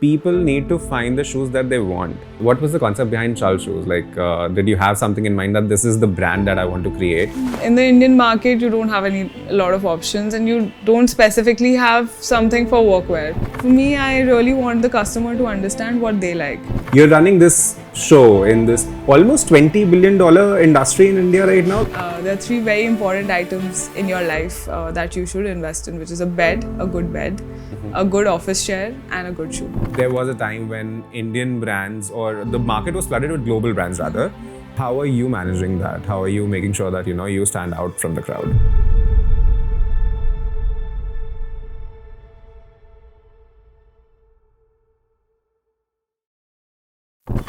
people need to find the shoes that they want. What was the concept behind Chal Shoes? Like, did you have something in mind that this is the brand that I want to create? In the Indian market, you don't have a lot of options, and you don't specifically have something for workwear. For me, I really want the customer to understand what they like. You're running this show in this almost $20 billion industry in India right now. There are three very important items in your life that you should invest in, which is a bed, a good bed, a good office chair, and a good shoe. There was a time when Indian brands, or the market was flooded with global brands rather. How are you managing that? How are you making sure that you stand out from the crowd?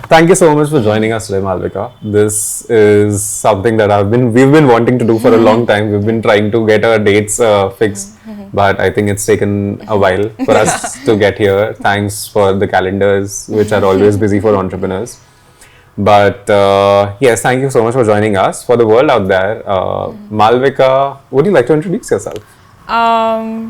Thank you so much for joining us today, Malvika. This is something that we've been wanting to do for a long time. We've been trying to get our dates fixed, but I think it's taken a while for us to get here. Thanks for the calendars, which are always busy for entrepreneurs. But yes, thank you so much for joining us. For the world out there, Malvika, would you like to introduce yourself?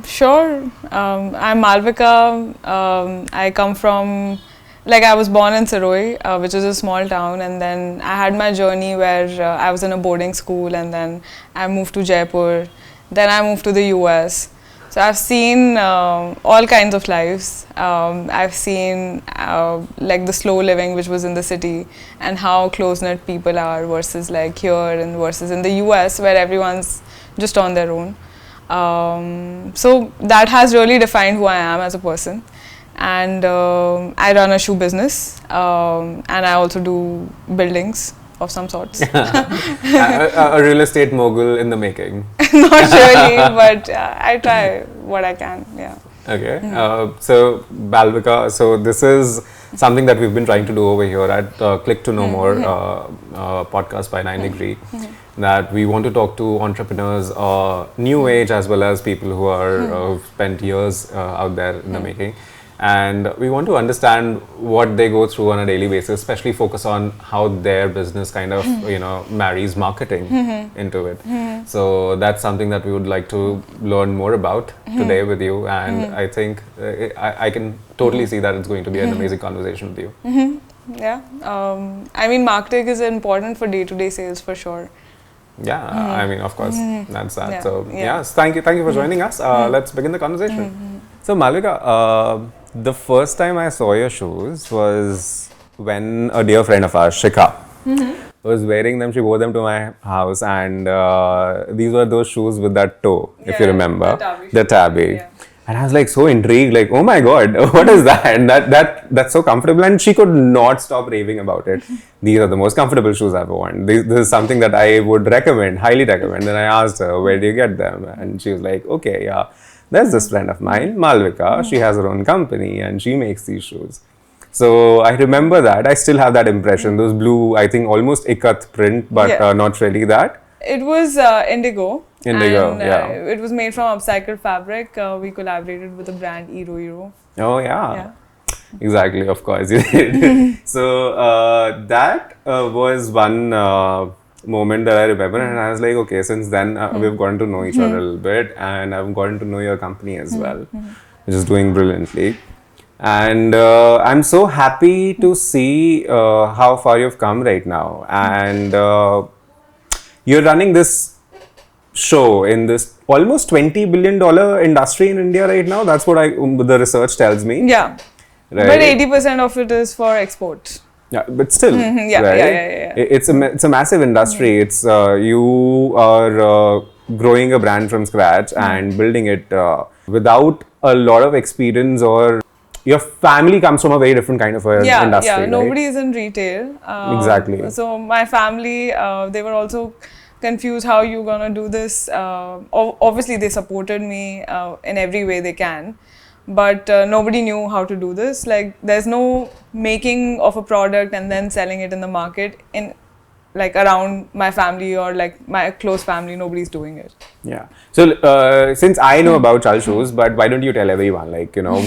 Sure. I'm Malvika. I come from, I was born in Siroi, which is a small town, and then I had my journey where I was in a boarding school, and then I moved to Jaipur, then I moved to the US. So I've seen all kinds of lives. I've seen the slow living which was in the city, and how close-knit people are versus here and versus in the US where everyone's just on their own. So that has really defined who I am as a person. And I run a shoe business, and I also do buildings of some sorts. A real estate mogul in the making. Not really, but I try what I can. Yeah. Okay. So Malvika, so this is something that we've been trying to do over here at Click to Know More podcast by 9 Degree. That we want to talk to entrepreneurs, new age as well as people who are spent years out there in the making. And we want to understand what they go through on a daily basis, especially focus on how their business kind of, marries marketing into it. So that's something that we would like to learn more about today with you. And I think I can totally see that it's going to be an amazing conversation with you. Yeah. I mean, marketing is important for day-to-day sales for sure. Yeah, I mean, of course, that's that. Yeah. So, yes, thank you for joining us. Let's begin the conversation. So, Malvika, the first time I saw your shoes was when a dear friend of ours, Shikha, was wearing them. She wore them to my house, and these were those shoes with that toe, if you remember, the tabby. Yeah. And I was so intrigued, oh my god, what is that? And that's so comfortable, and she could not stop raving about it. These are the most comfortable shoes I've worn. This is something that I would recommend, highly recommend. And I asked her, where do you get them? And she was like, okay, yeah. There's this friend of mine, Malvika, she has her own company and she makes these shoes. So I remember that. I still have that impression. Those blue, I think almost ikat print, but not really that. It was indigo. Indigo, and, yeah. It was made from upcycled fabric. We collaborated with the brand Ero. Oh, yeah. Exactly, of course you did. So that was one moment that I remember, and I was like, okay, since then we've gotten to know each other a little bit, and I've gotten to know your company as well, which is doing brilliantly. And I'm so happy to see how far you've come right now, and you're running this show in this almost $20 billion industry in India right now. That's what the research tells me. Yeah, right? But 80% of it is for export. Yeah, but still, right? Yeah. It's a massive industry. It's you are growing a brand from scratch and building it without a lot of experience, or your family comes from a very different kind of industry. Yeah, right? Nobody is in retail. Exactly. So my family, they were also confused how you gonna do this. Obviously, they supported me in every way they can. But nobody knew how to do this. There's no making of a product and then selling it in the market in around my family or my close family. Nobody's doing it. Yeah. So since I know about Chal Shoes, but why don't you tell everyone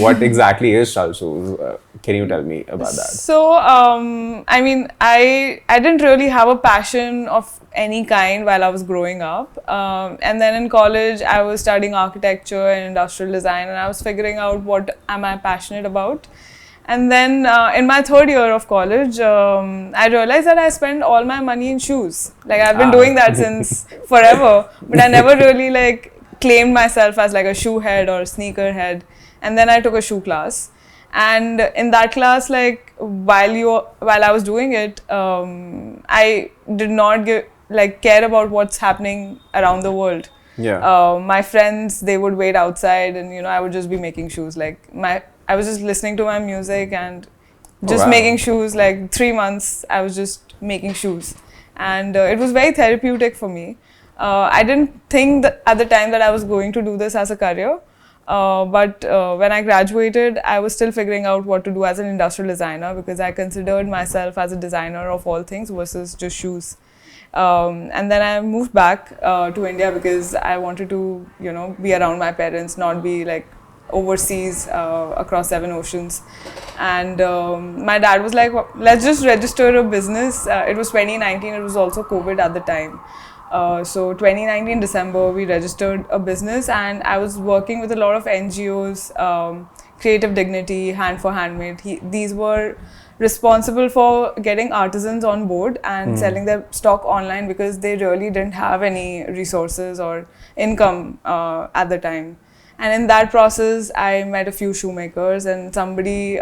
what exactly is Chal Shoes? Can you tell me about that? So I mean, I didn't really have a passion of any kind while I was growing up, and then in college I was studying architecture and industrial design, and I was figuring out what am I passionate about. And then in my third year of college, I realized that I spend all my money in shoes. Like I've been doing that since forever, but I never really like claimed myself as like a shoe head or sneaker head. And then I took a shoe class, and in that class, like while I was doing it, I did not care about what's happening around the world. Yeah. My friends, they would wait outside, and I would just be making shoes. I was just listening to my music and just making shoes. Like 3 months, I was just making shoes, and it was very therapeutic for me. I didn't think that at the time that I was going to do this as a career, but when I graduated, I was still figuring out what to do as an industrial designer, because I considered myself as a designer of all things versus just shoes. And then I moved back to India because I wanted to, be around my parents, not be like overseas across 7 oceans. And my dad was like, well, let's just register a business. It was 2019, it was also COVID at the time. So 2019 December, we registered a business, and I was working with a lot of NGOs, Creative Dignity, Hand for Handmade. These were responsible for getting artisans on board and selling their stock online, because they really didn't have any resources or income at the time. And in that process, I met a few shoemakers, and somebody,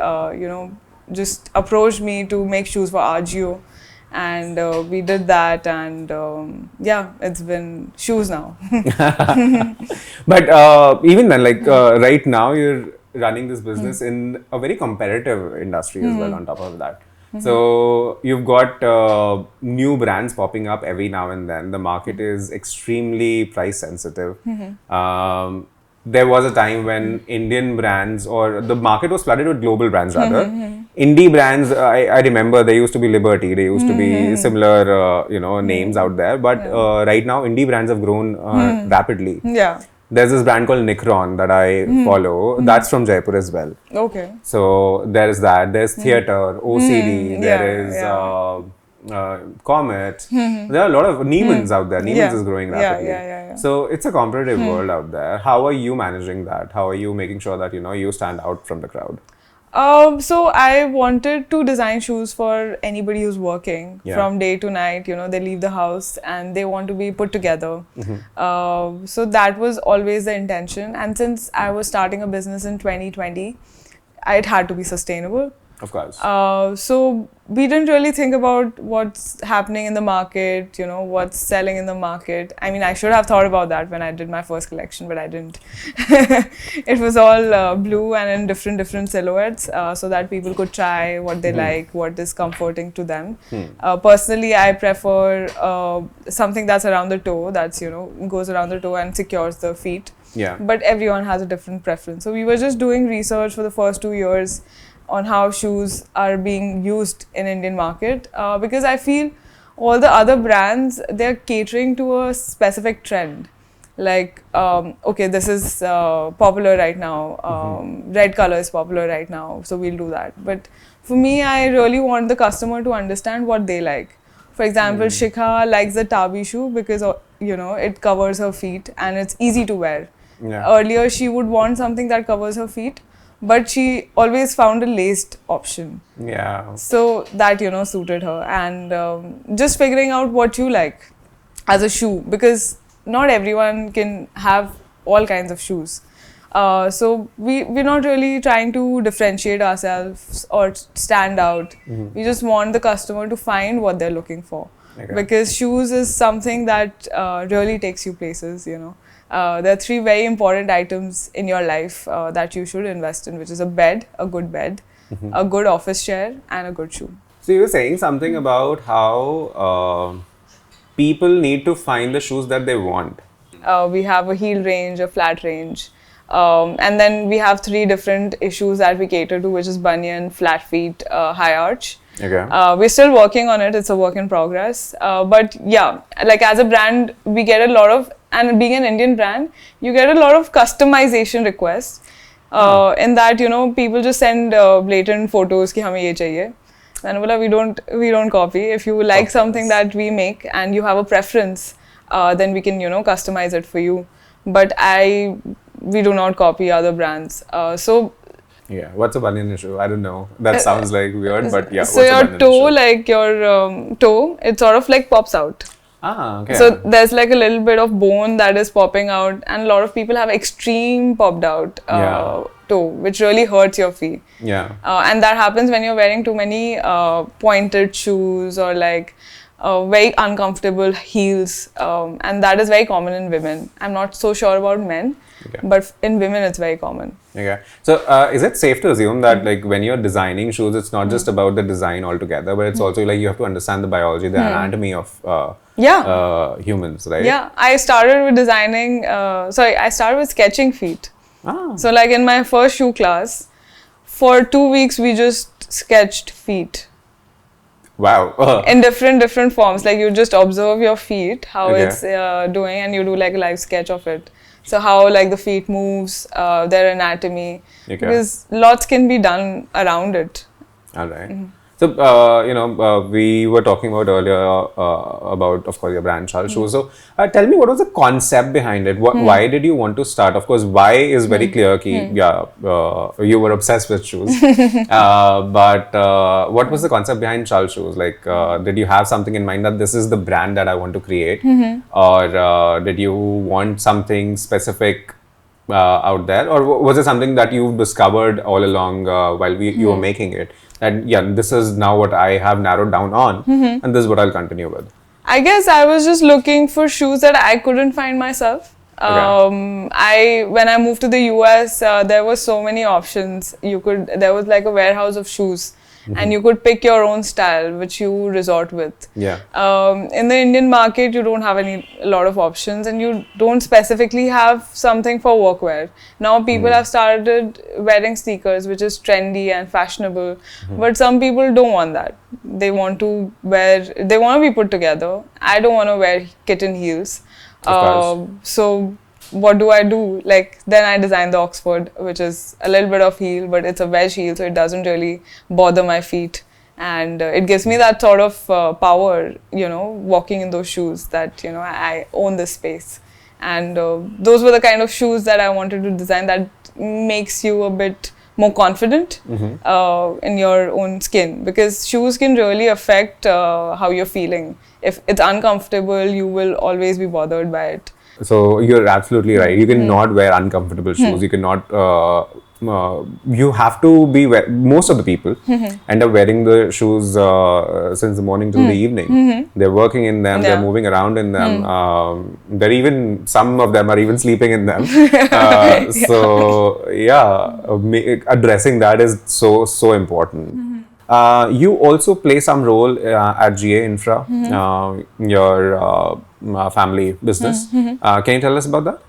just approached me to make shoes for Agio. And we did that, and it's been shoes now. But even then, right now, you're running this business in a very competitive industry as well, on top of that. So you've got new brands popping up every now and then. The market is extremely price sensitive. There was a time when Indian brands, or the market was flooded with global brands rather. Indie brands, I remember there used to be Liberty, there used to be similar names out there. But right now, indie brands have grown rapidly. Yeah. There's this brand called Nikron that I follow. That's from Jaipur as well. Okay. So there is that. There's theatre, OCD. There is Comet. There are a lot of Neiman's out there. Neiman's is growing rapidly. So it's a competitive world out there. How are you managing that? How are you making sure that you stand out from the crowd? So I wanted to design shoes for anybody who's working from day to night. They leave the house and they want to be put together. So that was always the intention. And since I was starting a business in 2020, it had to be sustainable. Of course. So we didn't really think about what's happening in the market, what's selling in the market. I mean, I should have thought about that when I did my first collection, but I didn't. It was all blue and in different silhouettes, so that people could try what they like, what is comforting to them. Personally, I prefer something that's around the toe, that's, goes around the toe and secures the feet. Yeah. But everyone has a different preference. So we were just doing research for the first 2 years on how shoes are being used in Indian market, because I feel all the other brands, they're catering to a specific trend. Like, okay, this is popular right now, red color is popular right now, so we'll do that. But for me, I really want the customer to understand what they like. For example, Shikha likes the Tabi shoe because, it covers her feet and it's easy to wear. Yeah. Earlier, she would want something that covers her feet, but she always found a laced option. Yeah. So that, suited her. And just figuring out what you like as a shoe, because not everyone can have all kinds of shoes. So we're not really trying to differentiate ourselves or stand out. We just want the customer to find what they're looking for. Okay. Because shoes is something that really takes you places, There are 3 very important items in your life that you should invest in, which is a bed, a good bed, a good office chair, and a good shoe. So you were saying something about how people need to find the shoes that they want. We have a heel range, a flat range, and then we have 3 different issues that we cater to, which is bunion, flat feet, high arch. Okay. We're still working on it. It's a work in progress. But yeah, like as a brand, we get a lot of, and being an Indian brand, you get a lot of customization requests. In that, people just send blatant photos ki hame ye chahiye. And we don't copy. If you like something that we make and you have a preference, then we can, customize it for you. But we do not copy other brands. So Yeah. What's a bunion issue? I don't know. That sounds like weird, but yeah. So what's a your bunion toe, issue? like your toe, it sort of like pops out. Ah, okay. So there's like a little bit of bone that is popping out, and a lot of people have extreme popped out Yeah. toe, which really hurts your feet. Yeah. And that happens when you're wearing too many pointed shoes or like very uncomfortable heels, and that is very common in women. I'm not so sure about men, but in women it's very common. Okay. So, is it safe to assume that like when you're designing shoes, it's not just about the design altogether, but it's also like you have to understand the biology, the anatomy of humans, right? Yeah, I started with designing. I started with sketching feet. Ah. So, like in my first shoe class, for 2 weeks we just sketched feet. Wow. In different forms. Like you just observe your feet, how Okay. it's doing, and you do like a live sketch of it. So how like the feet moves, their anatomy, Okay. because lots can be done around it. All right. So, we were talking about earlier about, of course, your brand Chal Shoes. So, tell me, what was the concept behind it? Why did you want to start? Of course, why is very clear. You were obsessed with shoes. But what was the concept behind Chal Shoes? Like, did you have something in mind that this is the brand that I want to create, or did you want something specific out there, or was it something that you discovered all along while you were making it? And yeah, this is now what I have narrowed down on, and this is what I'll continue with. I guess I was just looking for shoes that I couldn't find myself. When I moved to the US, there were so many options. There was like a warehouse of shoes, and you could pick your own style, which you resort with. Yeah. In the Indian market, you don't have a lot of options, and you don't specifically have something for workwear. Now people have started wearing sneakers, which is trendy and fashionable, but some people don't want that. They want to be put together. I don't want to wear kitten heels. So what do? Like, then I designed the Oxford, which is a little bit of heel, but it's a wedge heel, so it doesn't really bother my feet. And it gives me that sort of power, walking in those shoes, that, I own this space. And those were the kind of shoes that I wanted to design that makes you a bit more confident in your own skin, because shoes can really affect how you're feeling. If it's uncomfortable, you will always be bothered by it. So you're absolutely right. You cannot wear uncomfortable shoes. You cannot. You have to be. Most of the people end up wearing the shoes since the morning till the evening. They're working in them. They're moving around in them. They're even, some of them are even sleeping in them. So addressing that is so important. You also play some role at GA Infra, your family business. Can you tell us about that?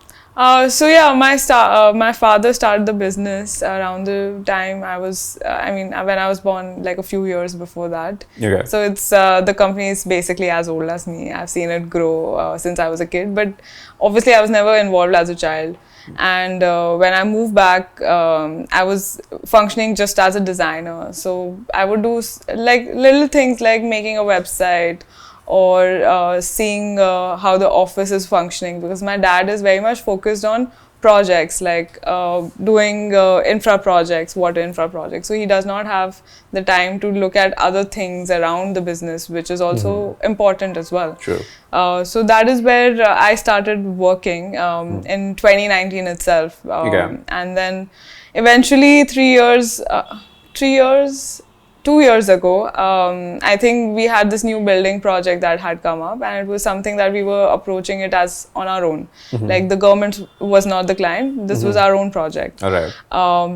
My father started the business around the time I was, when I was born, like a few years before that. Okay. So it's, the company is basically as old as me. I've seen it grow since I was a kid, but obviously I was never involved as a child. And when I moved back, I was functioning just as a designer. So I would do like little things like making a website, or seeing how the office is functioning, because my dad is very much focused on projects, like doing infra projects, water infra projects. So he does not have the time to look at other things around the business, which is also important as well. True. So that is where I started working in 2019 itself. And then eventually 2 years ago, I think we had this new building project that had come up, and it was something that we were approaching it as on our own. Like, the government was not the client, this was our own project. All right.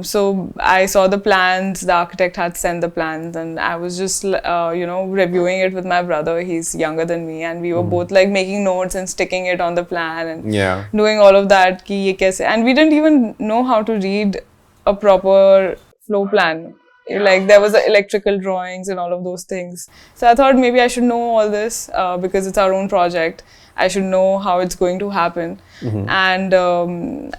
So I saw the plans, the architect had sent the plans, and I was just, reviewing it with my brother. He's younger than me, and we were both like making notes and sticking it on the plan and doing all of that. And we didn't even know how to read a proper floor plan. Like, there was electrical drawings and all of those things. So I thought maybe I should know all this because it's our own project. I should know how it's going to happen. And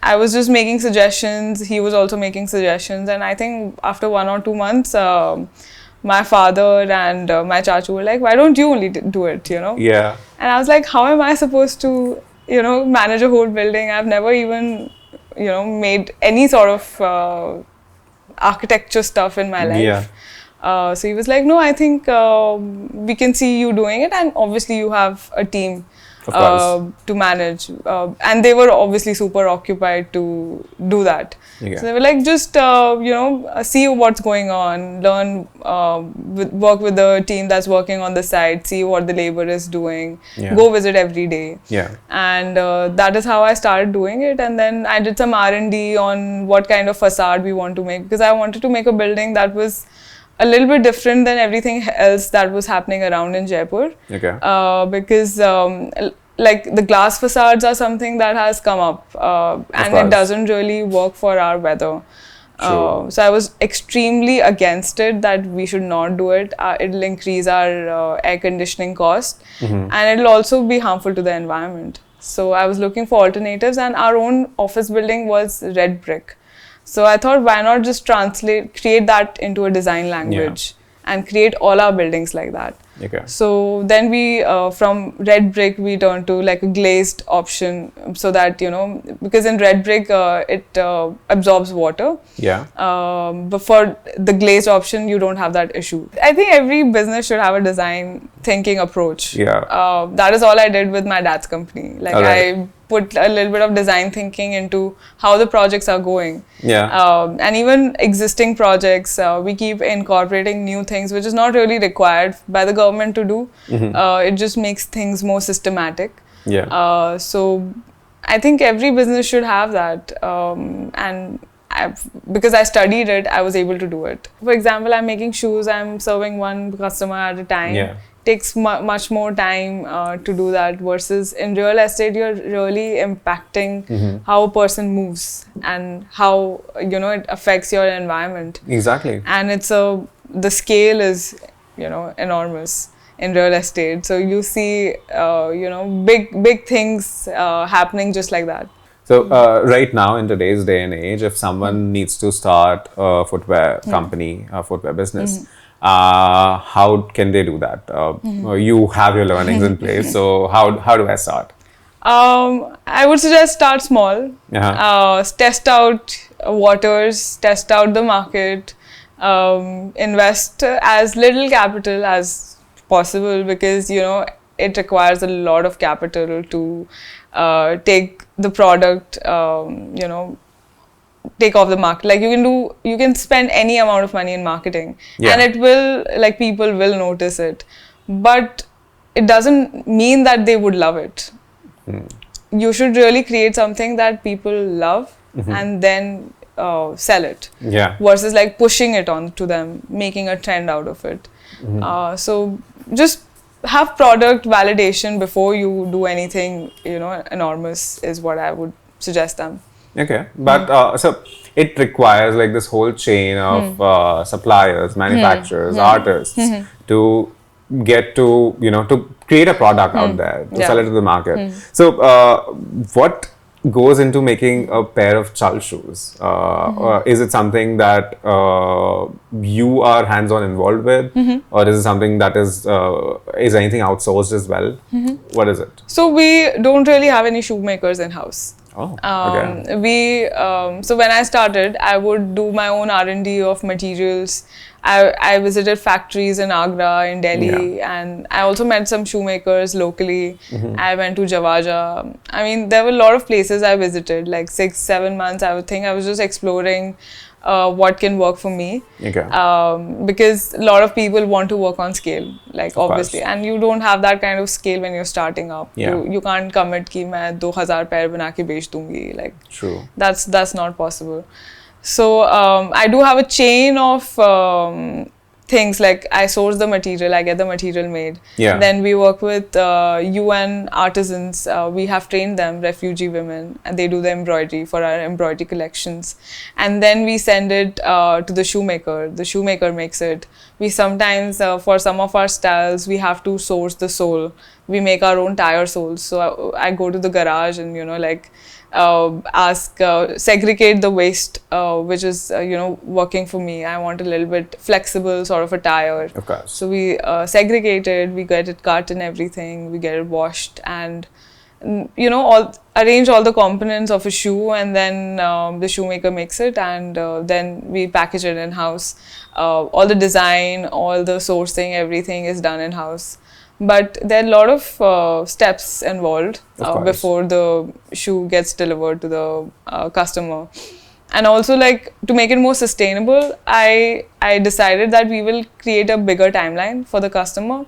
I was just making suggestions. He was also making suggestions. And I think after 1 or 2 months, my father and my chachu were like, why don't you only do it, Yeah. And I was like, how am I supposed to, manage a whole building? I've never even, made any sort of architecture stuff in my life. Yeah. So he was like, no, I think we can see you doing it, and obviously you have a team to manage. And they were obviously super occupied to do that. Okay. So they were like, just see what's going on, learn, work with the team that's working on the site, see what the labor is doing, go visit every day. Yeah. And that is how I started doing it. And then I did some R&D on what kind of facade we want to make, because I wanted to make a building that was a little bit different than everything else that was happening around in Jaipur. Okay. Because like the glass facades are something that has come up, and it doesn't really work for our weather. So I was extremely against it, that we should not do it. It'll increase our air conditioning cost, and it'll also be harmful to the environment. So I was looking for alternatives, and our own office building was red brick. So I thought, why not just create that into a design language and create all our buildings like that. Okay. So then we, from red brick, we turned to like a glazed option, so that, because in red brick, it absorbs water. Yeah. But for the glazed option, you don't have that issue. I think every business should have a design thinking approach. Yeah. That is all I did with my dad's company. Like I put a little bit of design thinking into how the projects are going. Yeah. And even existing projects, we keep incorporating new things, which is not really required by the government to do. It just makes things more systematic. Yeah. So I think every business should have that. And because I studied it, I was able to do it. For example, I'm making shoes, I'm serving one customer at a time. Yeah. Takes much more time to do that, versus in real estate, you're really impacting how a person moves and how, it affects your environment. Exactly. And the scale is, enormous in real estate. So you see, big things happening just like that. So right now, in today's day and age, if someone needs to start a footwear company, a footwear business, how can they do that? You have your learnings in place, so how do I start? I would suggest start small. Test out waters, test out the market, invest as little capital as possible, because it requires a lot of capital to take the product, take off the market. Like you can spend any amount of money in marketing, and it will, like, people will notice it, but it doesn't mean that they would love it. You should really create something that people love and then sell it, versus like pushing it on to them, making a trend out of it. So just have product validation before you do anything enormous, is what I would suggest them. Okay, but so it requires like this whole chain of suppliers, manufacturers, artists to get to, to create a product out there, to sell it to the market. So what goes into making a pair of Chal shoes? Is it something that you are hands-on involved with, or is it something that is anything outsourced as well? What is it? So we don't really have any shoemakers in-house. Oh, okay. So when I started, I would do my own R&D of materials. I visited factories in Agra, in Delhi, and I also met some shoemakers locally. I went to Javaja. I mean, there were a lot of places I visited, like 6-7 months. I would think I was just exploring what can work for me. Because a lot of people want to work on scale, like obviously, and you don't have that kind of scale when you're starting up. You can't commit कि मैं 2000 pair बना के बेच दूंगी. Like, true. That's not possible. So I do have a chain of things, like I source the material, I get the material made. Then we work with UN artisans. We have trained them, refugee women, and they do the embroidery for our embroidery collections. And then we send it to the shoemaker. The shoemaker makes it. We sometimes, for some of our styles, we have to source the sole. We make our own tire soles. So I go to the garage and, segregate the waste, which is working for me. I want a little bit flexible sort of a tire. So we segregate it, we get it cut and everything, we get it washed, and arrange all the components of a shoe, and then the shoemaker makes it, and then we package it in house. All the design, all the sourcing, everything is done in house. But there are a lot of steps involved before the shoe gets delivered to the customer. And also, like, to make it more sustainable, I decided that we will create a bigger timeline for the customer,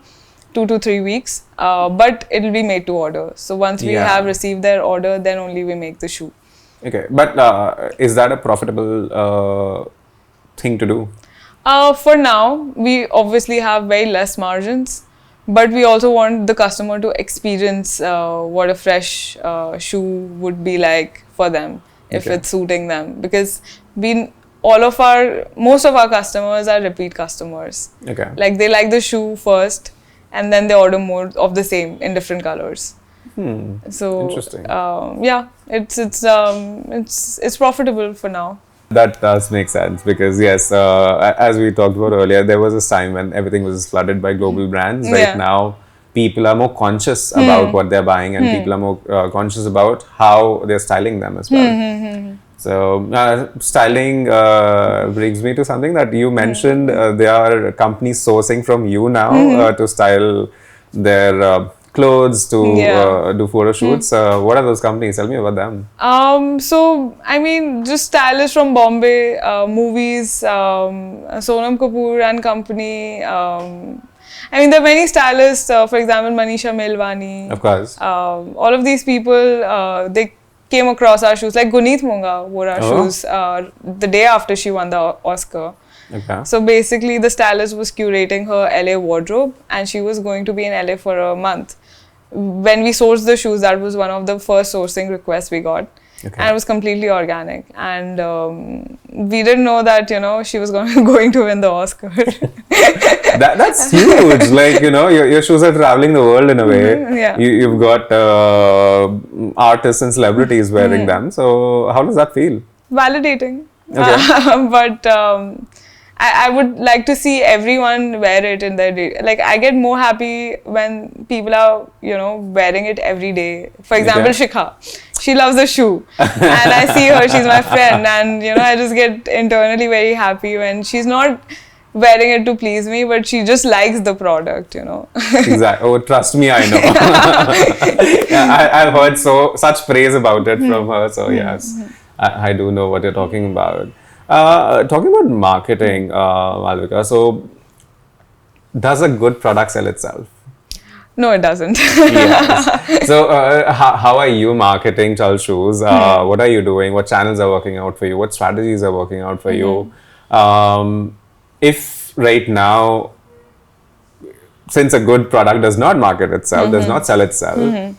2 to 3 weeks, but it will be made to order. So once we have received their order, then only we make the shoe. Okay, but is that a profitable thing to do? For now, we obviously have very less margins, but we also want the customer to experience what a fresh shoe would be like for them, if it's suiting them, because most of our customers are repeat customers. Okay. Like, they like the shoe first, and then they order more of the same in different colors. So interesting. It's profitable for now. That does make sense, because yes, as we talked about earlier, there was a time when everything was flooded by global brands. Right now, people are more conscious about what they're buying, and people are more conscious about how they're styling them as well. So styling brings me to something that you mentioned. There are companies sourcing from you now to style their clothes, to do photo shoots. What are those companies? Tell me about them. So, I mean, just stylists from Bombay, movies, Sonam Kapoor and company. I mean, there are many stylists, for example, Manisha Melwani. Of course. All of these people, they came across our shoes. Like Guneet Monga wore our shoes the day after she won the Oscar. Okay. So basically, the stylist was curating her LA wardrobe, and she was going to be in LA for a month. When we sourced the shoes, that was one of the first sourcing requests we got. And it was completely organic. And we didn't know that, she was going to win the Oscar. That's huge. Like, your shoes are traveling the world in a way. You've got artists and celebrities wearing them. So how does that feel? Validating. But I would like to see everyone wear it in their day. Like, I get more happy when people are, wearing it every day. For example, Shikha. She loves a shoe. And I see her, she's my friend. And, I just get internally very happy when she's not wearing it to please me, but she just likes the product, Exactly. Oh, trust me, I know. I've heard such praise about it from her. So, yes, I do know what you're talking about. Talking about marketing, Malvika, so does a good product sell itself? No, it doesn't. Yes. So how are you marketing Chal Shoes? What are you doing? What channels are working out for you? What strategies are working out for you? If right now, since a good product does not market itself, does not sell itself,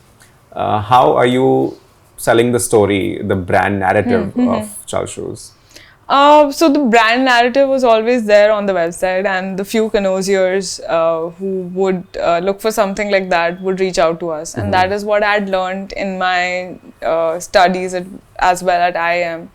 how are you selling the story, the brand narrative of Chal Shoes? So the brand narrative was always there on the website, and the few connoisseurs who would look for something like that would reach out to us. And that is what I had learned in my studies as well at IIM,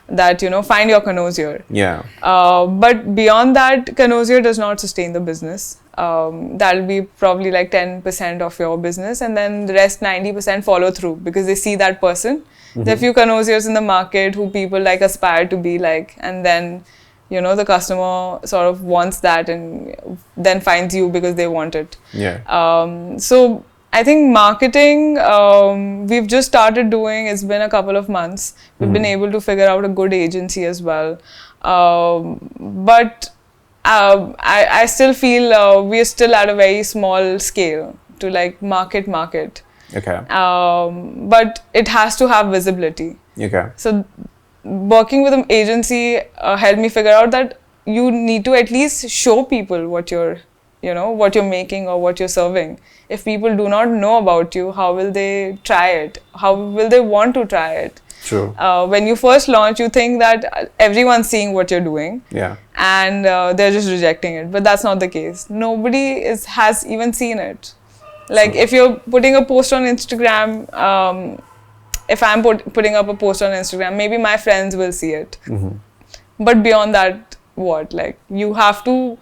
that, find your connoisseur. Yeah. But beyond that, connoisseur does not sustain the business. That'll be probably like 10% of your business, and then the rest 90% follow through, because they see that person. There are few connoisseurs in the market who people like aspire to be like, and then, the customer sort of wants that and then finds you because they want it. Yeah. So I think marketing, we've just started doing, it's been a couple of months. We've been able to figure out a good agency as well. But I still feel we're still at a very small scale to like market. Okay. But it has to have visibility. Okay. So working with an agency helped me figure out that you need to at least show people what you're making or what you're serving. If people do not know about you, how will they try it? How will they want to try it? True. When you first launch, you think that everyone's seeing what you're doing. Yeah. And they're just rejecting it. But that's not the case. Nobody has even seen it. Like, if you're putting a post on Instagram, if I'm putting up a post on Instagram, maybe my friends will see it. But beyond that, what? Like, you have to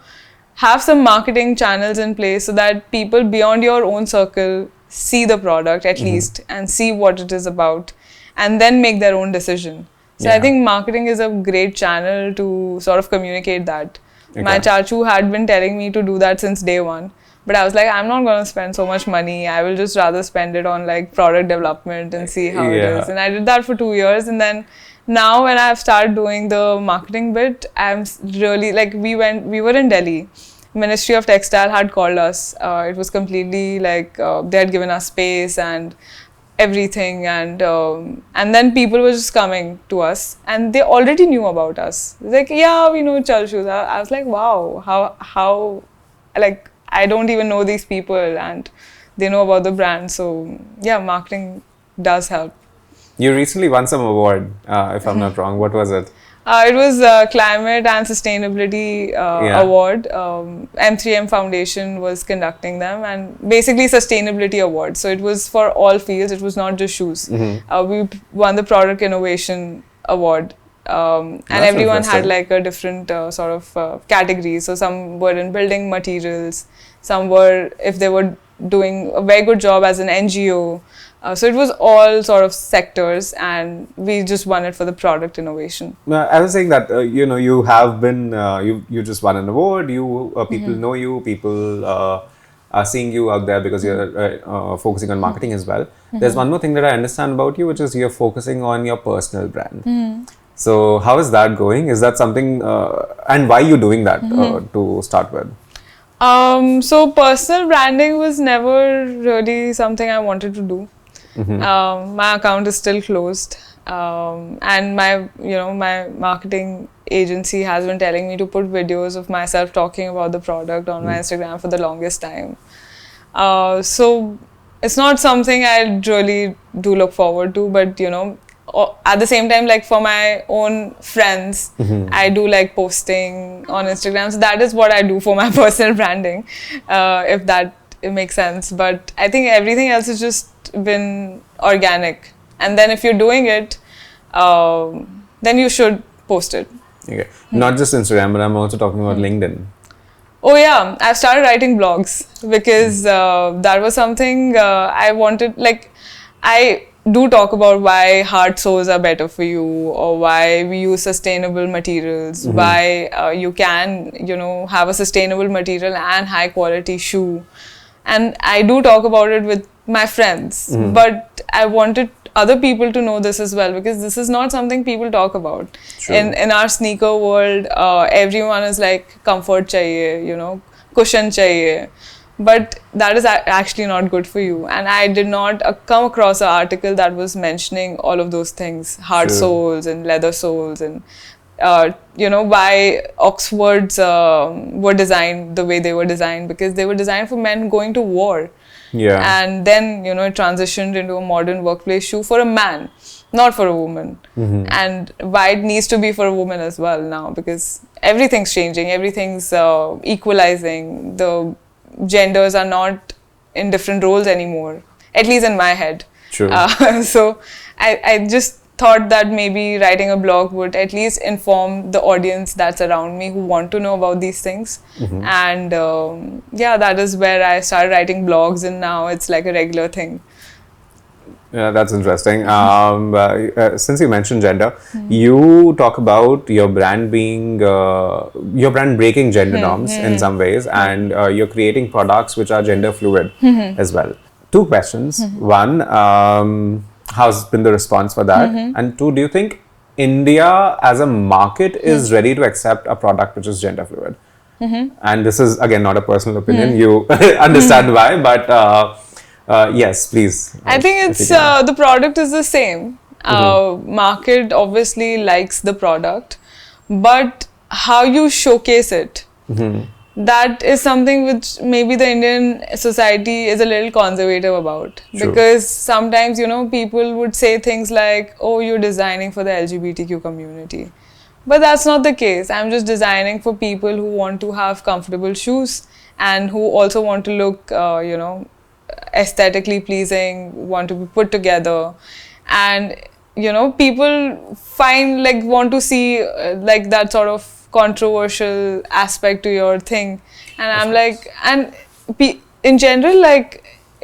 have some marketing channels in place so that people beyond your own circle see the product at least and see what it is about, and then make their own decision. So I think marketing is a great channel to sort of communicate that. My chachu had been telling me to do that since day one. But I was like, I'm not going to spend so much money. I will just rather spend it on like product development and see how it is. And I did that for 2 years. And then now when I've started doing the marketing bit, I'm really like, we were in Delhi. Ministry of Textile had called us. It was completely like, they had given us space and everything, and then people were just coming to us and they already knew about us. Like, yeah, we know Chal Shoes. I was like, wow, how like, I don't even know these people and they know about the brand. So yeah, marketing does help. You recently won some award, if I'm not wrong. What was it? It was Climate and Sustainability Award. M3M Foundation was conducting them, and basically sustainability award. So it was for all fields. It was not just shoes. We won the Product Innovation Award. And everyone had like a different sort of categories. So some were in building materials, some were if they were doing a very good job as an NGO. So it was all sort of sectors, and we just won it for the product innovation. I was saying that you have been you just won an award. People know you. People are seeing you out there because you're focusing on marketing as well. There's one more thing that I understand about you, which is you're focusing on your personal brand. So how is that going? Is that something, and why are you doing that to start with? So personal branding was never really something I wanted to do. My account is still closed, and my marketing agency has been telling me to put videos of myself talking about the product on my Instagram for the longest time. So it's not something I really do look forward to, but at the same time, like for my own friends, I do like posting on Instagram. So that is what I do for my personal branding, if that makes sense. But I think everything else has just been organic. And then if you're doing it, then you should post it. Okay. Not just Instagram, but I'm also talking about LinkedIn. Oh yeah, I've started writing blogs because that was something I wanted. Like, I do talk about why hard soles are better for you, or why we use sustainable materials, why you can, have a sustainable material and high quality shoe. And I do talk about it with my friends, but I wanted other people to know this as well, because this is not something people talk about. True. In our sneaker world, everyone is like comfort chahiye, cushion chahiye. But that is actually not good for you. And I did not come across an article that was mentioning all of those things, hard soles and leather soles, and why Oxfords were designed the way they were designed, because they were designed for men going to war. Yeah. And then, it transitioned into a modern workplace shoe for a man, not for a woman. And why it needs to be for a woman as well now, because everything's changing, everything's equalizing. The genders are not in different roles anymore, at least in my head. True. So I just thought that maybe writing a blog would at least inform the audience that's around me who want to know about these things. And that is where I started writing blogs, and now it's like a regular thing. Yeah, that's interesting. Since you mentioned gender, you talk about your brand being, your brand breaking gender norms in some ways, and you're creating products which are gender fluid as well. 2 questions. One, how's been the response for that? And 2, do you think India as a market is ready to accept a product which is gender fluid? And this is again not a personal opinion, you understand why, but yes, please. I think it's the product is the same. Market obviously likes the product, but how you showcase it, that is something which maybe the Indian society is a little conservative about. True. Because sometimes, people would say things like, oh, you're designing for the LGBTQ community. But that's not the case. I'm just designing for people who want to have comfortable shoes and who also want to look, aesthetically pleasing, want to be put together. And, people want to see that sort of controversial aspect to your thing. And I'm like, and in general,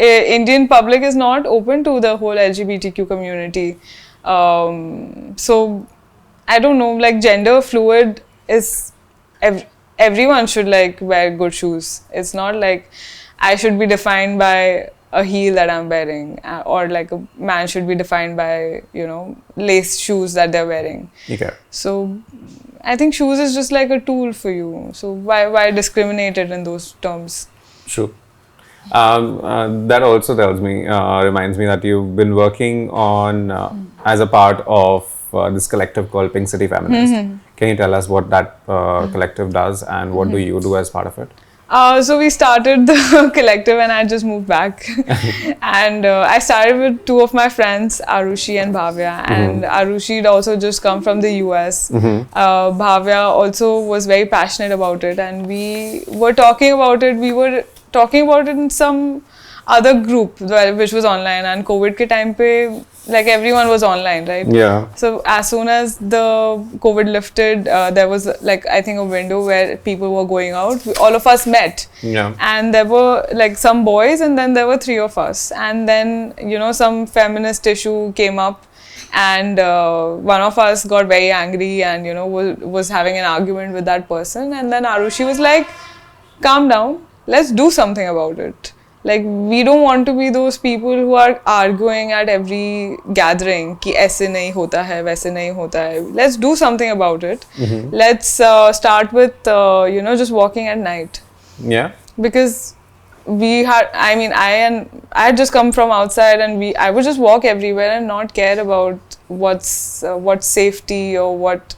Indian public is not open to the whole LGBTQ community. So I don't know, like gender fluid is everyone should like wear good shoes. It's not like I should be defined by a heel that I'm wearing, or like a man should be defined by, you know, lace shoes that they're wearing. Okay. So I think shoes is just like a tool for you. So why discriminate it in those terms? True. That also tells me, reminds me that you've been working on as a part of this collective called Pink City Feminist. Can you tell us what that collective does and what do you do as part of it? So we started the collective and I just moved back. And I started with two of my friends, Arushi and Bhavya. And Arushi had also just come from the US. Bhavya also was very passionate about it. And we were talking about it. We were talking about it in some other group which was online. And COVID ke time pe, like everyone was online, right? Yeah. So as soon as the COVID lifted, there was like, I think, a window where people were going out. All of us met. Yeah. And there were like some boys and then there were three of us. And then, you know, some feminist issue came up and one of us got very angry and, you know, was having an argument with that person. And then Arushi was like, calm down, let's do something about it. Like, we don't want to be those people who are arguing at every gathering कि ऐसे नहीं होता है, वैसे नहीं होता है. Let's do something about it. Let's start with, you know, just walking at night. Yeah. Because we had, I mean, I had just come from outside and I would just walk everywhere and not care about what's safety or what.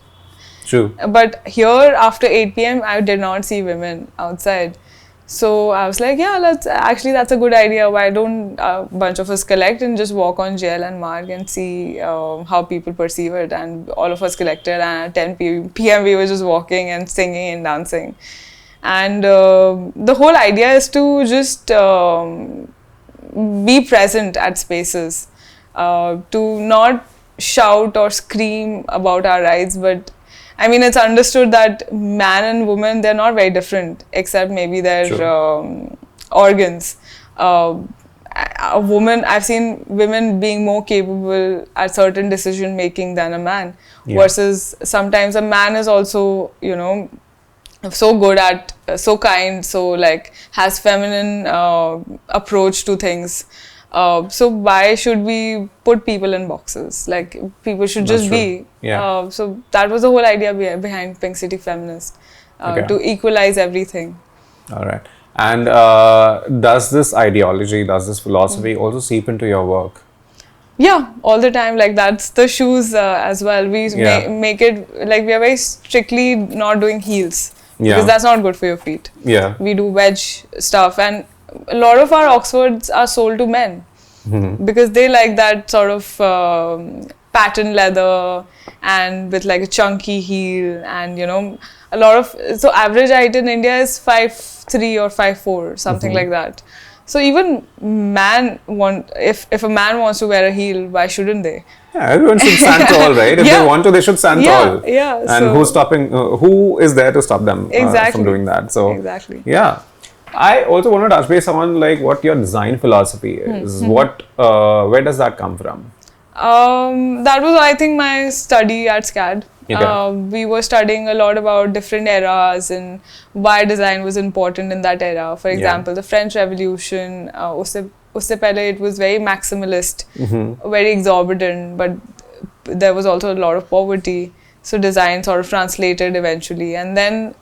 True. But here, after 8 p.m., I did not see women outside. So I was like, yeah, that's a good idea. Why don't a bunch of us collect and just walk on GL and Marg and see how people perceive it. And all of us collected, and at 10 p.m. we were just walking and singing and dancing. And the whole idea is to just be present at spaces, to not shout or scream about our rights, but I mean, it's understood that man and woman, they're not very different, except maybe their organs. A woman, I've seen women being more capable at certain decision making than a man, versus sometimes a man is also, you know, so good at, so kind, so like has feminine approach to things. So why should we put people in boxes? Like, people should just be. Yeah. So that was the whole idea behind Pink City Feminist, to equalize everything. All right. And does this ideology, does this philosophy also seep into your work? Yeah, all the time. Like, that's the shoes as well. We make it, like, we are very strictly not doing heels. Because that's not good for your feet. Yeah. We do wedge stuff, and a lot of our Oxfords are sold to men because they like that sort of pattern leather and with like a chunky heel, and you know, a lot of, so average height in India is 5'3" or 5'4", something like that. So even if a man wants to wear a heel, why shouldn't they? Yeah, everyone should stand tall, right? If they want to, they should stand tall. Yeah. And who's stopping? Who is there to stop them from doing that? So exactly. Yeah. I also want to touch base on like what your design philosophy is. Where does that come from? That was, I think, my study at SCAD. Okay. We were studying a lot about different eras and why design was important in that era. For example, the French Revolution, usse pehle it was very maximalist, very exorbitant, but there was also a lot of poverty. So design sort of translated eventually. And then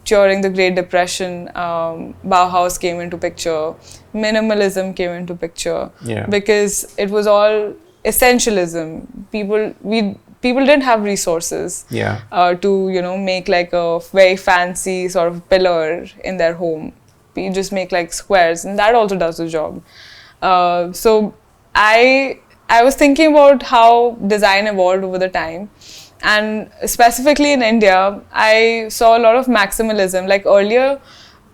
during the Great Depression, Bauhaus came into picture, minimalism came into picture, because it was all essentialism. People didn't have resources to, you know, make like a very fancy sort of pillar in their home. You just make like squares, and that also does the job. So I was thinking about how design evolved over the time. And specifically in India, I saw a lot of maximalism. Like earlier,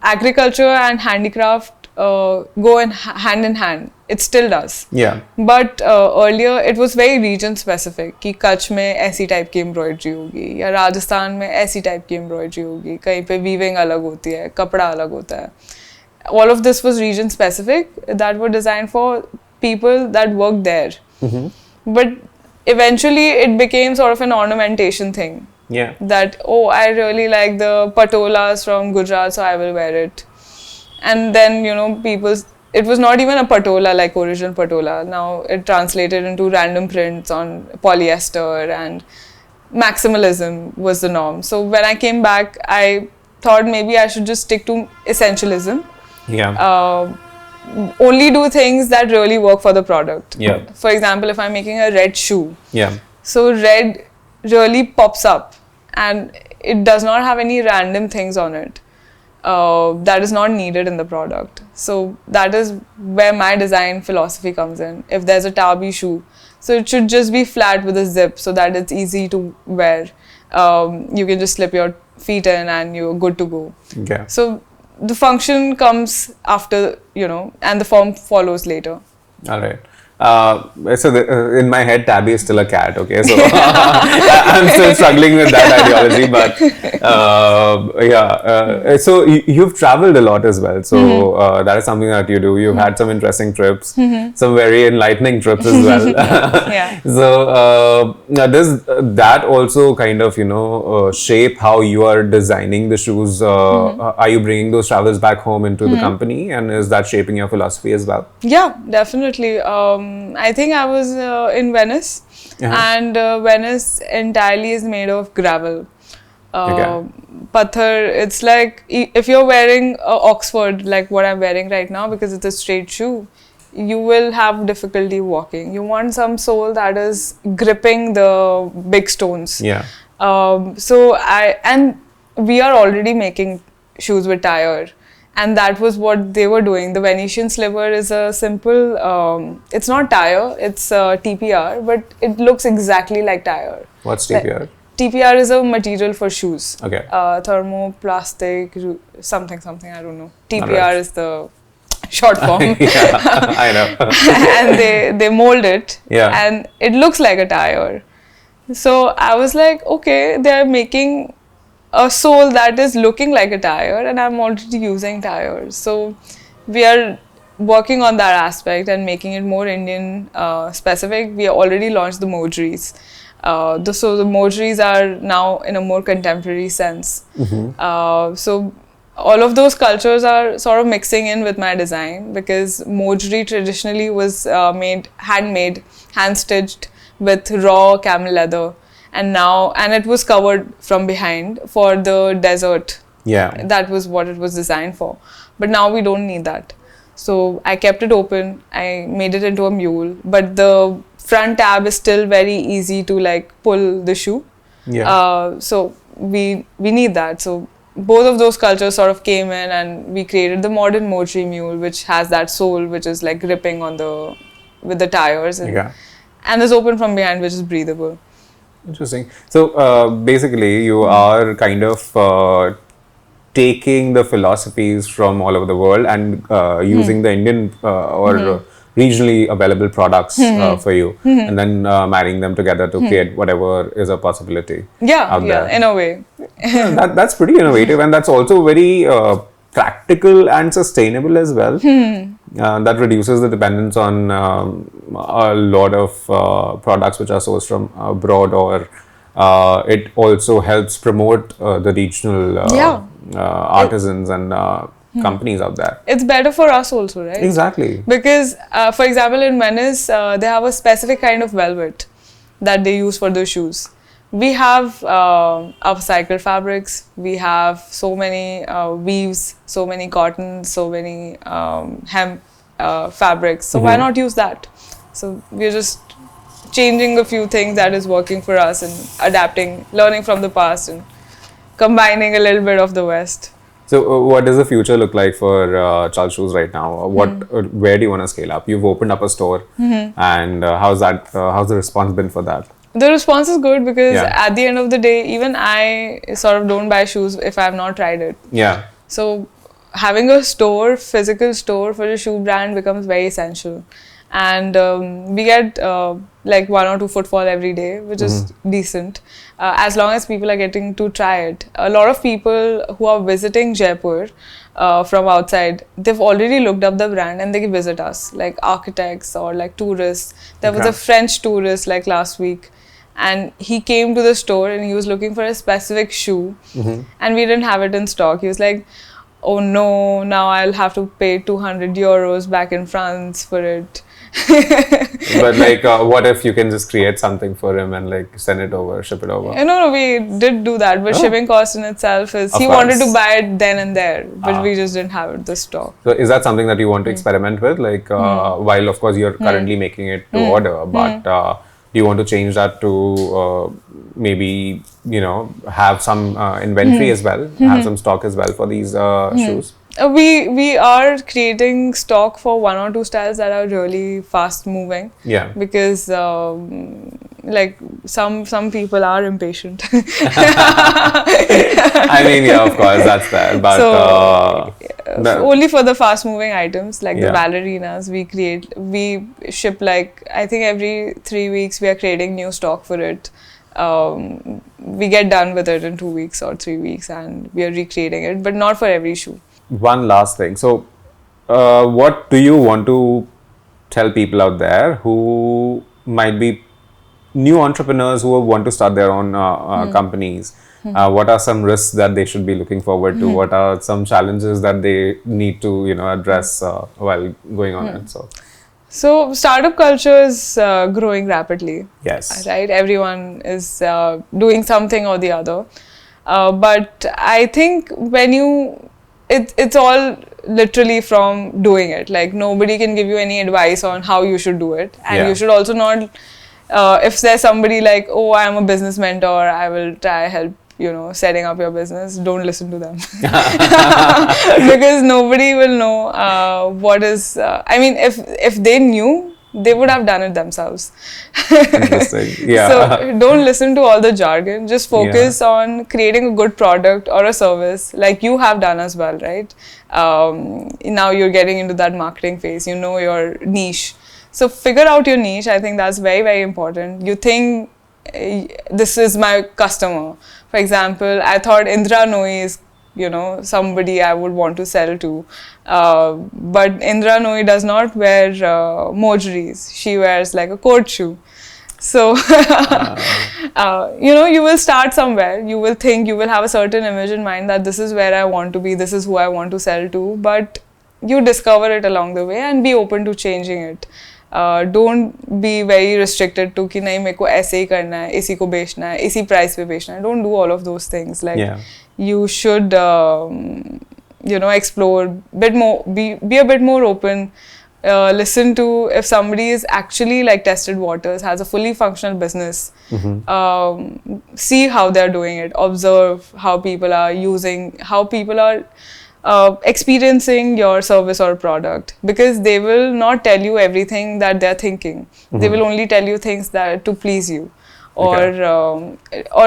agriculture and handicraft go hand in hand. It still does. Yeah. But earlier, it was very region specific. कि कच्छ में ऐसी type की embroidery होगी, या राजस्थान में ऐसी type की embroidery होगी. कहीं पे weaving अलग होती है, कपड़ा अलग होता है. all of this was region specific, that were designed for people that worked there. But eventually it became sort of an ornamentation thing. Yeah. That, oh, I really like the patolas from Gujarat, so I will wear it. And then, you know, it was not even a patola like original patola. Now it translated into random prints on polyester, and maximalism was the norm. So when I came back, I thought maybe I should just stick to essentialism. Yeah. Only do things that really work for the product. Yeah. For example, if I'm making a red shoe, Yeah. so red really pops up and it does not have any random things on it that is not needed in the product. So that is where my design philosophy comes in. If there's a tabi shoe, so it should just be flat with a zip so that it's easy to wear. You can just slip your feet in and you're good to go. Okay. So the function comes after, you know, and the form follows later. All right. So in my head, tabby is still a cat. Okay, so I'm still struggling with that ideology, but so you've traveled a lot as well. So that is something that you do. You've had some interesting trips, some very enlightening trips as well. Yeah. So does that also kind of, you know, shape how you are designing the shoes? Are you bringing those travels back home into the company, and is that shaping your philosophy as well? Yeah, definitely. I think I was in Venice, and Venice entirely is made of gravel. Pathar, it's like if you're wearing Oxford, like what I'm wearing right now, because it's a straight shoe, you will have difficulty walking. You want some sole that is gripping the big stones. Yeah. And we are already making shoes with tire. And that was what they were doing. The Venetian sliver is a simple, it's not tire, it's TPR, but it looks exactly like tire. What's TPR? TPR is a material for shoes. Okay. Thermoplastic, something, I don't know. TPR right. is the short form. Yeah, I know. And they mold it. Yeah. And it looks like a tire. So I was like, okay, they're making a sole that is looking like a tire, and I'm already using tires. So we are working on that aspect and making it more Indian specific. We already launched the Mojeries. So the Mojeries are now in a more contemporary sense. So all of those cultures are sort of mixing in with my design, because Mojery traditionally was handmade, hand-stitched with raw camel leather. And it was covered from behind for the desert. Yeah. That was what it was designed for. But now we don't need that. So I kept it open. I made it into a mule. But the front tab is still very easy to like pull the shoe. Yeah. So we need that. So both of those cultures sort of came in, and we created the modern Mojery mule, which has that sole which is like gripping on with the tires. And is open from behind, which is breathable. Interesting. So basically, you are kind of taking the philosophies from all over the world and using the Indian or regionally available products for you, and then marrying them together to create whatever is a possibility. Yeah, in a way. That's pretty innovative, and that's also very practical and sustainable as well. That reduces the dependence on a lot of products which are sourced from abroad, or it also helps promote the regional artisans and companies out there. It's better for us also, right? Exactly. Because, for example, in Venice, they have a specific kind of velvet that they use for their shoes. We have upcycled fabrics, we have so many weaves, so many cottons, so many hemp fabrics. So why not use that? So we're just changing a few things that is working for us and adapting, learning from the past and combining a little bit of the West. So what does the future look like for Chal Shoes right now? Where do you want to scale up? You've opened up a store, and how's the response been for that? The response is good, because at the end of the day, even I sort of don't buy shoes if I have not tried it. Yeah. So having a store, physical store for a shoe brand becomes very essential. and we get like 1 or 2 footfall every day, which is decent, as long as people are getting to try it. A lot of people who are visiting Jaipur from outside, they've already looked up the brand and they visit us, like architects or like tourists. There was a French tourist like last week, and he came to the store and he was looking for a specific shoe, and we didn't have it in stock. He was like, oh no, now I'll have to pay 200 euros back in France for it. But like, what if you can just create something for him and like send it over, ship it over? No, we did do that, but shipping cost in itself is, he wanted to buy it then and there, but we just didn't have it, the stock. So is that something that you want to experiment with? Like, while of course you're currently making it to order, but do you want to change that to maybe, you know, have some inventory as well, have some stock as well for these shoes? We are creating stock for 1 or 2 styles that are really fast moving. Yeah. Because like some people are impatient. I mean, yeah, of course, that's there. But so, only for the fast moving items like the ballerinas, we ship like, I think every 3 weeks we are creating new stock for it. We get done with it in 2 weeks or 3 weeks and we are recreating it, but not for every shoe. One last thing. So, what do you want to tell people out there who might be new entrepreneurs who want to start their own companies? What are some risks that they should be looking forward to? What are some challenges that they need to, you know, address while going on it? So startup culture is growing rapidly. Yes. Right. Everyone is doing something or the other. But I think when it's all literally from doing it. Like nobody can give you any advice on how you should do it, and you should also not. If there's somebody like, oh, I'm a business mentor, I will try help, you know, setting up your business. Don't listen to them because nobody will know what is. I mean, if they knew, they would have done it themselves. Interesting. Yeah. So don't listen to all the jargon. Just focus on creating a good product or a service, like you have done as well, right? Now you're getting into that marketing phase. You know your niche. So figure out your niche. I think that's very, very important. You think this is my customer. For example, I thought Indra Nooyi is, you know, somebody I would want to sell to. But Indra Nooyi does not wear mojeries. She wears like a court shoe. So, you know, you will start somewhere. You will think, you will have a certain image in mind that this is where I want to be, this is who I want to sell to. But you discover it along the way and be open to changing it. Don't be very restricted to कि नहीं मेरे को ऐसे ही करना है, इसी को बेचना है, इसी price पे बेचना है. Don't do all of those things. Like you should, you know, explore bit more, be a bit more open. Listen to if somebody is actually like tested waters, has a fully functional business. See how they're doing it. Observe how people are using, how people are experiencing your service or product, because they will not tell you everything that they're thinking. They will only tell you things that to please you, or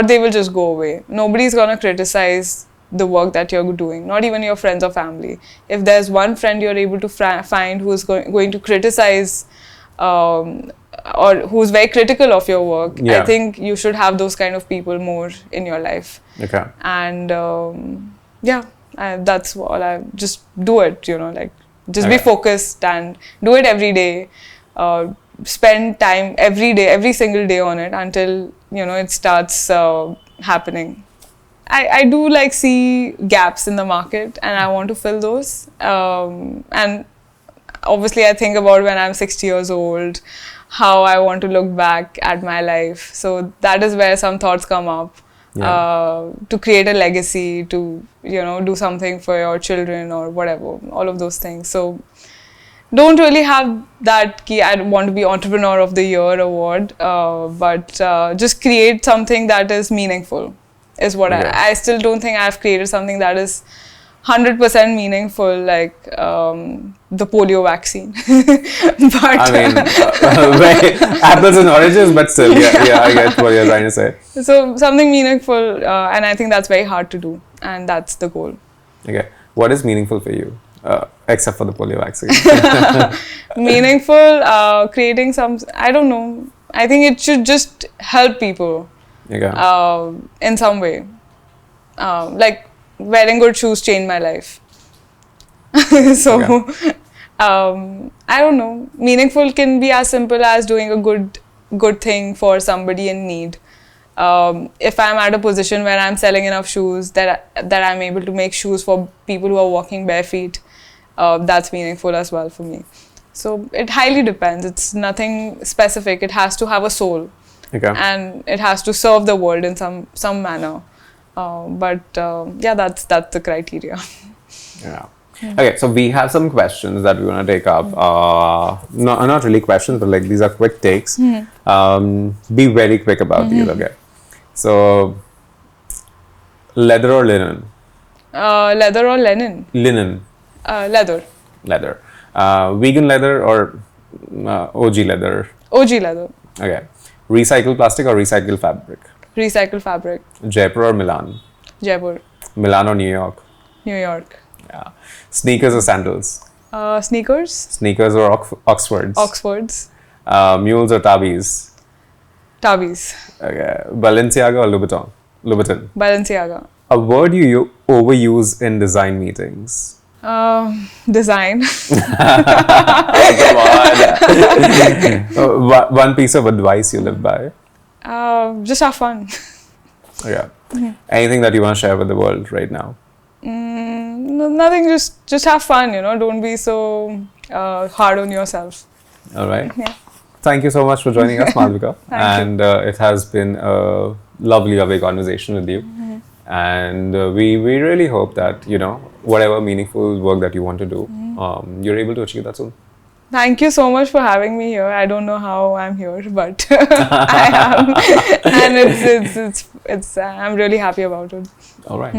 they will just go away. Nobody's gonna criticize the work that you're doing, not even your friends or family. If there's one friend you're able to find who's going to criticize or who's very critical of your work, I think you should have those kind of people more in your life. And that's all. I just do it, you know, like just be focused and do it every day. Spend time every day, every single day on it until, you know, it starts happening. I do like see gaps in the market and I want to fill those. And obviously I think about when I'm 60 years old, how I want to look back at my life. So that is where some thoughts come up. To create a legacy, to, you know, do something for your children or whatever, all of those things. So don't really have that key, I want to be Entrepreneur of the Year award, but just create something that is meaningful is what I still don't think I've created something that is 100% meaningful, like the polio vaccine. But I mean, apples and oranges, but still, I get what you're trying to say. So something meaningful, and I think that's very hard to do, and that's the goal. Okay, what is meaningful for you? Except for the polio vaccine. Meaningful, creating some, I don't know. I think it should just help people in some way. Like wearing good shoes changed my life. So, I don't know. Meaningful can be as simple as doing a good thing for somebody in need. If I'm at a position where I'm selling enough shoes that I'm able to make shoes for people who are walking bare feet, that's meaningful as well for me. So it highly depends. It's nothing specific. It has to have a soul, and it has to serve the world in some manner. That's the criteria. Yeah. Okay, so we have some questions that we want to take up. Not really questions, but like these are quick takes. Be very quick about these, okay? So, leather or linen? Leather or linen? Linen. Leather. Leather. Vegan leather or OG leather? OG leather. Okay. Recycled plastic or recycled fabric? Recycled fabric. Jaipur or Milan? Jaipur. Milan or New York? New York. Yeah. Sneakers or sandals? Sneakers. Sneakers or Oxfords? Oxfords. Mules or tabis? Tabis. Okay. Balenciaga or Louboutin? Balenciaga. A word you overuse in design meetings? Design. Come on. One piece of advice you live by? Just have fun. Yeah. Anything that you want to share with the world right now? No, nothing. Just have fun. Don't be so hard on yourself. All right. Yeah. Thank you so much for joining us, Malvika. And it has been a lovely conversation with you. And we really hope that, whatever meaningful work that you want to do, you're able to achieve that soon. Thank you so much for having me here. I don't know how I'm here, but I am. And it's I'm really happy about it. All right.